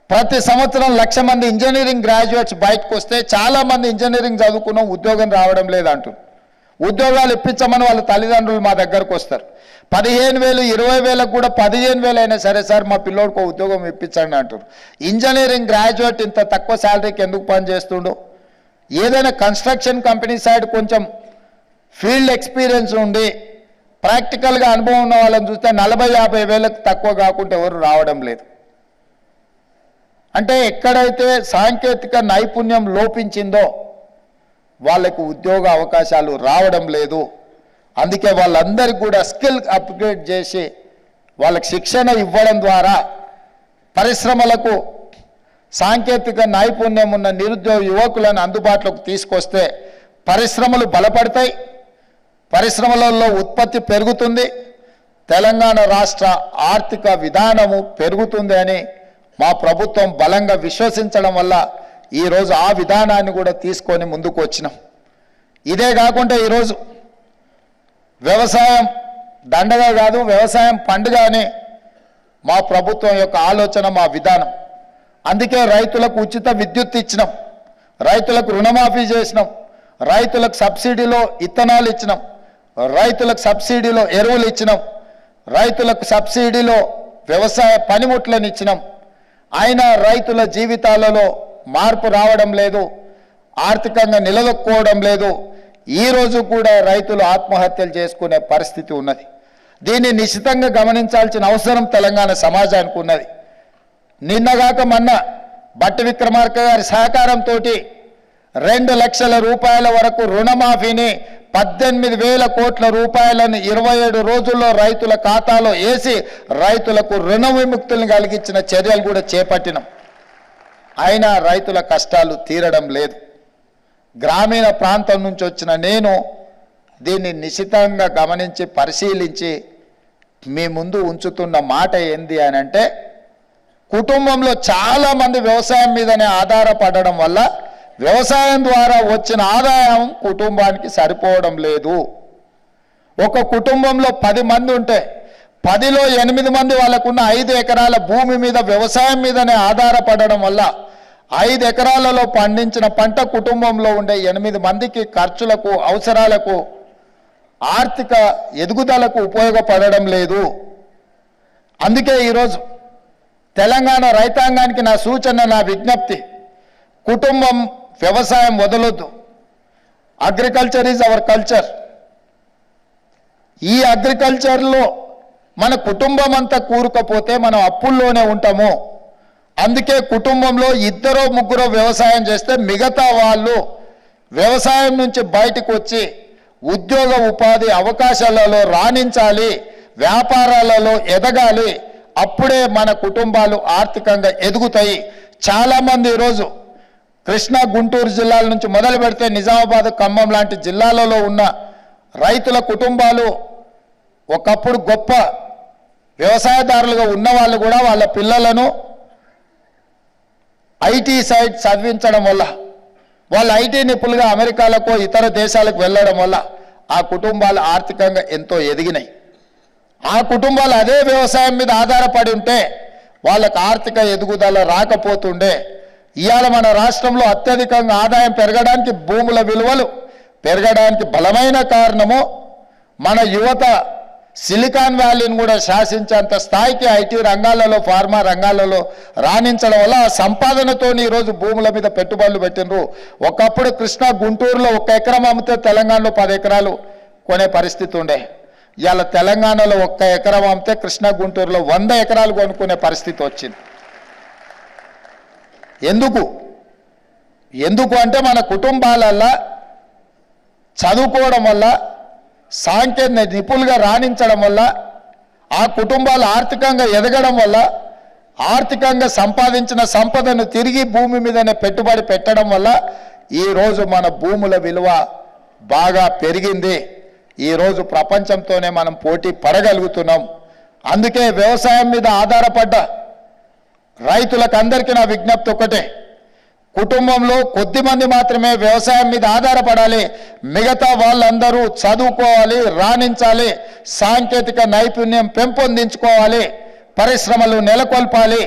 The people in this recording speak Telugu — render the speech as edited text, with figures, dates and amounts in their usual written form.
ప్రతి సంవత్సరం 1,00,000 మంది ఇంజనీరింగ్ గ్రాడ్యుయేట్స్ బయటకు వస్తే చాలా మంది ఇంజనీరింగ్ చదువుకున్న ఉద్యోగం రావడం లేదంటారు. ఉద్యోగాలు ఇప్పించమని వాళ్ళ తల్లిదండ్రులు మా దగ్గరకు వస్తారు. 15,000 20,000 కూడా 15,000 అయినా సరే సార్ మా పిల్లోడికి ఉద్యోగం ఇప్పించండి అంటారు. ఇంజనీరింగ్ గ్రాడ్యుయేట్ ఇంత తక్కువ శాలరీకి ఎందుకు పనిచేస్తుండో? ఏదైనా కన్స్ట్రక్షన్ కంపెనీ సైడ్ కొంచెం ఫీల్డ్ ఎక్స్పీరియన్స్ ఉండి ప్రాక్టికల్గా అనుభవం ఉన్న వాళ్ళని చూస్తే 40,000 50,000 తక్కువ కాకుండా ఎవరు రావడం లేదు. అంటే ఎక్కడైతే సాంకేతిక నైపుణ్యం లోపించిందో వాళ్ళకు ఉద్యోగ అవకాశాలు రావడం లేదు. అందుకే వాళ్ళందరికీ కూడా స్కిల్ అప్గ్రేడ్ చేసి వాళ్ళకి శిక్షణ ఇవ్వడం ద్వారా పరిశ్రమలకు సాంకేతిక నైపుణ్యం ఉన్న నిరుద్యోగ యువకులను అందుబాటులోకి తీసుకొస్తే పరిశ్రమలు బలపడతాయి, పరిశ్రమలలో ఉత్పత్తి పెరుగుతుంది, తెలంగాణ రాష్ట్ర ఆర్థిక విధానము పెరుగుతుంది అని మా ప్రభుత్వం బలంగా విశ్వసించడం వల్ల ఈరోజు ఆ విధానాన్ని కూడా తీసుకొని ముందుకు వచ్చినాం. ఇదే కాకుండా ఈరోజు వ్యవసాయం దండగా కాదు, వ్యవసాయం పండుగ అని మా ప్రభుత్వం యొక్క ఆలోచన, మా విధానం. అందుకే రైతులకు ఉచిత విద్యుత్ ఇచ్చినాం, రైతులకు రుణమాఫీ చేసినాం, రైతులకు సబ్సిడీలో ఇత్తనాలు ఇచ్చినాం, రైతులకు సబ్సిడీలో ఎరువులు ఇచ్చినాం, రైతులకు సబ్సిడీలో వ్యవసాయ పనిముట్లను ఇచ్చినాం. అయినా రైతుల జీవితాలలో మార్పు రావడం లేదు, ఆర్థికంగా నిలదొక్కుకోవడం లేదు. ఈరోజు కూడా రైతులు ఆత్మహత్యలు చేసుకునే పరిస్థితి ఉన్నది. దీన్ని నిశ్చితంగా గమనించాల్సిన అవసరం తెలంగాణ సమాజానికి ఉన్నది. నిన్నగాక మొన్న బట్టి విక్రమార్క గారి సహకారంతో 2 లక్షల రూపాయల వరకు రుణమాఫీని 18,000 కోట్ల రూపాయలను 27 రోజుల్లో రైతుల ఖాతాలో వేసి రైతులకు రుణ విముక్తులను కలిగించిన చర్యలు కూడా చేపట్టినాం. అయినా రైతుల కష్టాలు తీరడం లేదు. గ్రామీణ ప్రాంతం నుంచి వచ్చిన నేను దీన్ని నిశితంగా గమనించి పరిశీలించి మీ ముందు ఉంచుతున్న మాట ఏంది అని అంటే, కుటుంబంలో చాలామంది వ్యవసాయం మీదనే ఆధారపడడం వల్ల వ్యవసాయం ద్వారా వచ్చిన ఆదాయం కుటుంబానికి సరిపోవడం లేదు. ఒక కుటుంబంలో 10 మంది ఉంటే 10లో 8 మంది వాళ్ళకున్న 5 ఎకరాల భూమి మీద వ్యవసాయం మీదనే ఆధారపడడం వల్ల 5 ఎకరాలలో పండించిన పంట కుటుంబంలో ఉండే 8 మందికి ఖర్చులకు, అవసరాలకు, ఆర్థిక ఎదుగుదలకు ఉపయోగపడడం లేదు. అందుకే ఈరోజు తెలంగాణ రైతాంగానికి నా సూచన, నా విజ్ఞప్తి, కుటుంబం వ్యవసాయం వదలొద్దు. Agriculture is our culture. ఈ అగ్రికల్చర్లో మన కుటుంబం అంతా కూరుకపోతే మనం అప్పుల్లోనే ఉంటాము. అందుకే కుటుంబంలో 2 3 వ్యవసాయం చేస్తే మిగతా వాళ్ళు వ్యవసాయం నుంచి బయటకు వచ్చి ఉద్యోగ ఉపాధి అవకాశాలలో రాణించాలి, వ్యాపారాలలో ఎదగాలి. అప్పుడే మన కుటుంబాలు ఆర్థికంగా ఎదుగుతాయి. చాలామంది ఈరోజు కృష్ణా, గుంటూరు జిల్లాల నుంచి మొదలు పెడితే నిజామాబాద్, ఖమ్మం లాంటి జిల్లాలలో ఉన్న రైతుల కుటుంబాలు ఒకప్పుడు గొప్ప వ్యవసాయదారులుగా ఉన్న వాళ్ళు కూడా వాళ్ళ పిల్లలను ఐటీ సైడ్ చదివించడం వల్ల, వాళ్ళు ఐటీ నిపుణులుగా అమెరికాలకు, ఇతర దేశాలకు వెళ్ళడం వల్ల ఆ కుటుంబాలు ఆర్థికంగా ఎంతో ఎదిగినాయి. ఆ కుటుంబాలు అదే వ్యవసాయం మీద ఆధారపడి ఉంటే వాళ్ళకు ఆర్థిక ఎదుగుదల రాకపోతుండే. ఇవాళ మన రాష్ట్రంలో అత్యధికంగా ఆదాయం పెరగడానికి, భూముల విలువలు పెరగడానికి బలమైన కారణము మన యువత సిలికాన్ వ్యాలీని కూడా శాసించేంత స్థాయికి ఐటీ రంగాలలో, ఫార్మా రంగాలలో రాణించడం వల్ల ఆ సంపాదనతో ఈరోజు భూముల మీద పెట్టుబడులు పెట్టినరు. ఒకప్పుడు కృష్ణా, గుంటూరులో 1 ఎకరం అమ్మితే తెలంగాణలో 10 ఎకరాలు కొనే పరిస్థితి ఉండే. ఇవాళ తెలంగాణలో 1 ఎకరం అమ్మితే కృష్ణా, గుంటూరులో 100 ఎకరాలు కొనుక్కునే పరిస్థితి వచ్చింది. ఎందుకు అంటే మన కుటుంబాలల్లో చదువుకోవడం వల్ల, సాంకేతిక నిపుణులుగా రాణించడం వల్ల, ఆ కుటుంబాలు ఆర్థికంగా ఎదగడం వల్ల, ఆర్థికంగా సంపాదించిన సంపదను తిరిగి భూమి మీదనే పెట్టుబడి పెట్టడం వల్ల ఈరోజు మన భూముల విలువ బాగా పెరిగింది. ఈరోజు ప్రపంచంతోనే మనం పోటీ పడగలుగుతున్నాం. అందుకే వ్యవసాయం మీద ఆధారపడ్డ రైతులకు అందరికీ నా విజ్ఞప్తి ఒకటే, కుటుంబంలో కొద్దిమంది మాత్రమే వ్యవసాయం మీద ఆధారపడాలి, మిగతా వాళ్ళందరూ చదువుకోవాలి, రాణించాలి, సాంకేతిక నైపుణ్యం పెంపొందించుకోవాలి, పరిశ్రమలు నెలకొల్పాలి.